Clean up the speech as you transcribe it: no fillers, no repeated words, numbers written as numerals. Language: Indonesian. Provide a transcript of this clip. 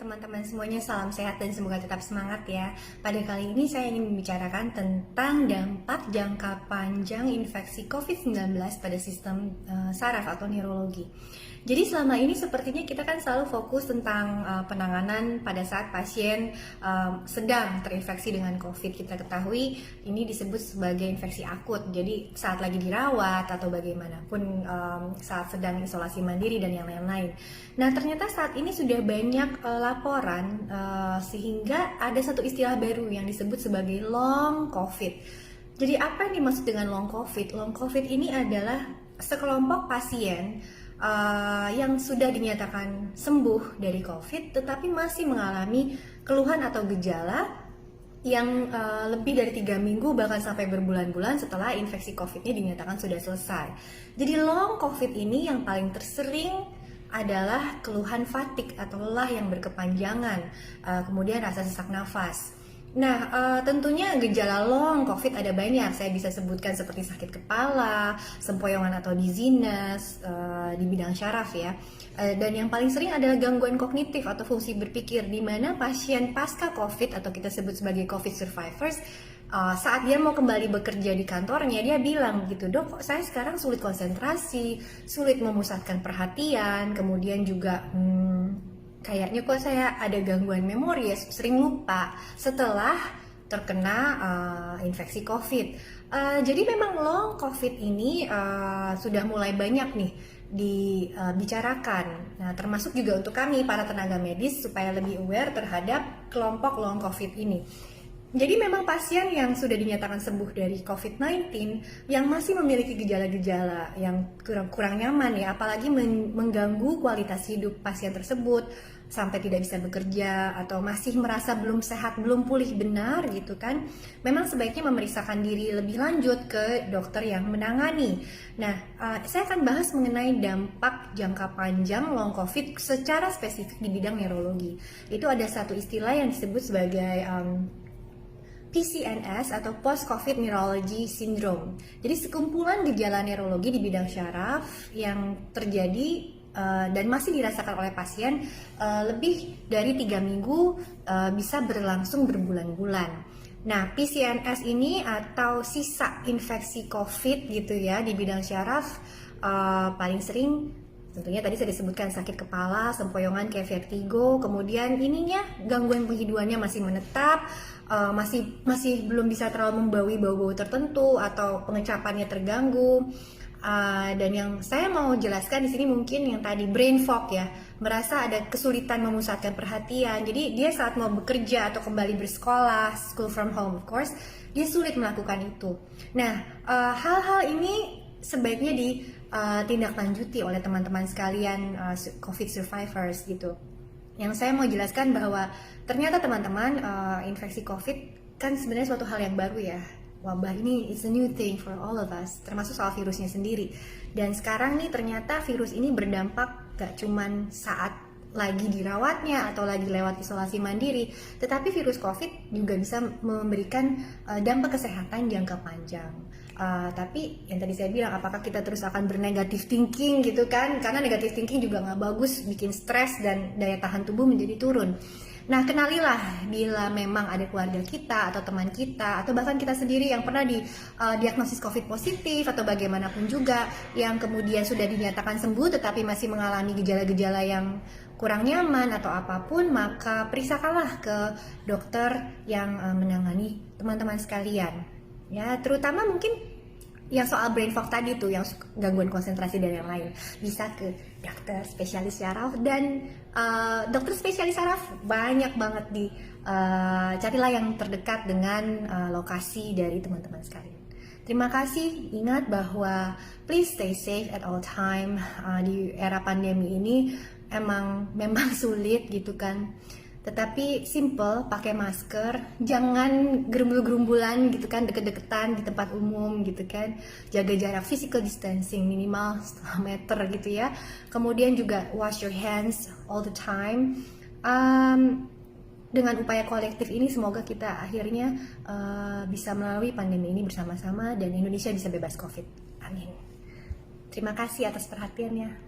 teman-teman semuanya, salam sehat dan semoga tetap semangat ya. Pada kali ini saya ingin membicarakan tentang dampak jangka panjang infeksi COVID-19 pada sistem saraf atau neurologi. Jadi selama ini sepertinya kita kan selalu fokus tentang penanganan pada saat pasien sedang terinfeksi dengan COVID. Kita ketahui ini disebut sebagai infeksi akut. Jadi saat lagi dirawat atau bagaimanapun saat sedang isolasi mandiri dan yang lain-lain. Nah ternyata saat ini sudah banyak laporan sehingga ada satu istilah baru yang disebut sebagai long COVID. Jadi apa yang dimaksud dengan long COVID? Long COVID ini adalah sekelompok pasien yang sudah dinyatakan sembuh dari COVID tetapi masih mengalami keluhan atau gejala yang lebih dari 3 minggu bahkan sampai berbulan-bulan setelah infeksi COVID-nya dinyatakan sudah selesai. Jadi long COVID ini yang paling tersering adalah keluhan fatigue atau lelah yang berkepanjangan, kemudian rasa sesak nafas. Nah, tentunya gejala long COVID ada banyak. Saya bisa sebutkan seperti sakit kepala, sempoyongan atau dizziness di bidang syaraf ya. Dan yang paling sering adalah gangguan kognitif atau fungsi berpikir, di mana pasien pasca COVID atau kita sebut sebagai COVID survivors, saat dia mau kembali bekerja di kantornya, dia bilang gitu, "Dok, kok saya sekarang sulit konsentrasi, sulit memusatkan perhatian, kemudian juga kayaknya kok saya ada gangguan memori ya, sering lupa setelah terkena infeksi COVID." Jadi memang long COVID ini sudah mulai banyak nih dibicarakan. Nah, termasuk juga untuk kami para tenaga medis supaya lebih aware terhadap kelompok long COVID ini. Jadi memang pasien yang sudah dinyatakan sembuh dari COVID-19 yang masih memiliki gejala-gejala yang kurang nyaman ya, apalagi mengganggu kualitas hidup pasien tersebut sampai tidak bisa bekerja atau masih merasa belum sehat, belum pulih benar gitu kan. Memang sebaiknya memeriksakan diri lebih lanjut ke dokter yang menangani. Nah, saya akan bahas mengenai dampak jangka panjang long COVID secara spesifik di bidang neurologi. Itu ada satu istilah yang disebut sebagai PCNS atau Post-COVID Neurology Syndrome. Jadi sekumpulan gejala neurologi di bidang syaraf yang terjadi dan masih dirasakan oleh pasien lebih dari 3 minggu, bisa berlangsung berbulan-bulan. Nah, PCNS ini atau sisa infeksi COVID gitu ya di bidang syaraf paling sering tentunya tadi saya disebutkan sakit kepala, sempoyongan kayak vertigo, kemudian ininya gangguan penghidupannya masih menetap, masih belum bisa terlalu membawi bau-bau tertentu atau pengecapannya terganggu. Dan yang saya mau jelaskan di sini mungkin yang tadi brain fog ya, merasa ada kesulitan memusatkan perhatian. Jadi dia saat mau bekerja atau kembali bersekolah, school from home of course, dia sulit melakukan itu. Nah, hal-hal ini sebaiknya ditindaklanjuti oleh teman-teman sekalian COVID survivors gitu. Yang saya mau jelaskan bahwa ternyata teman-teman infeksi COVID kan sebenarnya suatu hal yang baru ya. Wabah ini is a new thing for all of us, termasuk soal virusnya sendiri. Dan sekarang nih ternyata virus ini berdampak gak cuman saat lagi dirawatnya atau lagi lewat isolasi mandiri, tetapi virus COVID juga bisa memberikan dampak kesehatan jangka panjang. Tapi yang tadi saya bilang, apakah kita terus akan bernegatif thinking gitu kan? Karena negatif thinking juga nggak bagus, bikin stres dan daya tahan tubuh menjadi turun. Nah, kenalilah bila memang ada keluarga kita atau teman kita atau bahkan kita sendiri yang pernah diagnosis COVID positif atau bagaimanapun juga yang kemudian sudah dinyatakan sembuh tetapi masih mengalami gejala-gejala yang kurang nyaman atau apapun, maka periksakanlah ke dokter yang menangani teman-teman sekalian. Ya, terutama mungkin yang soal brain fog tadi tuh, yang gangguan konsentrasi dan yang lain, bisa ke dokter spesialis syaraf dan dokter spesialis syaraf banyak banget carilah yang terdekat dengan lokasi dari teman-teman sekalian. Terima kasih, ingat bahwa please stay safe at all time. Di era pandemi ini memang sulit gitu kan. Tetapi simple, pakai masker, jangan gerumbul-gerumbulan gitu kan, deket-deketan di tempat umum gitu kan. Jaga jarak physical distancing minimal 1,5 meter gitu ya. Kemudian juga wash your hands all the time. Dengan upaya kolektif ini semoga kita akhirnya bisa melalui pandemi ini bersama-sama dan Indonesia bisa bebas COVID. Amin. Terima kasih atas perhatiannya.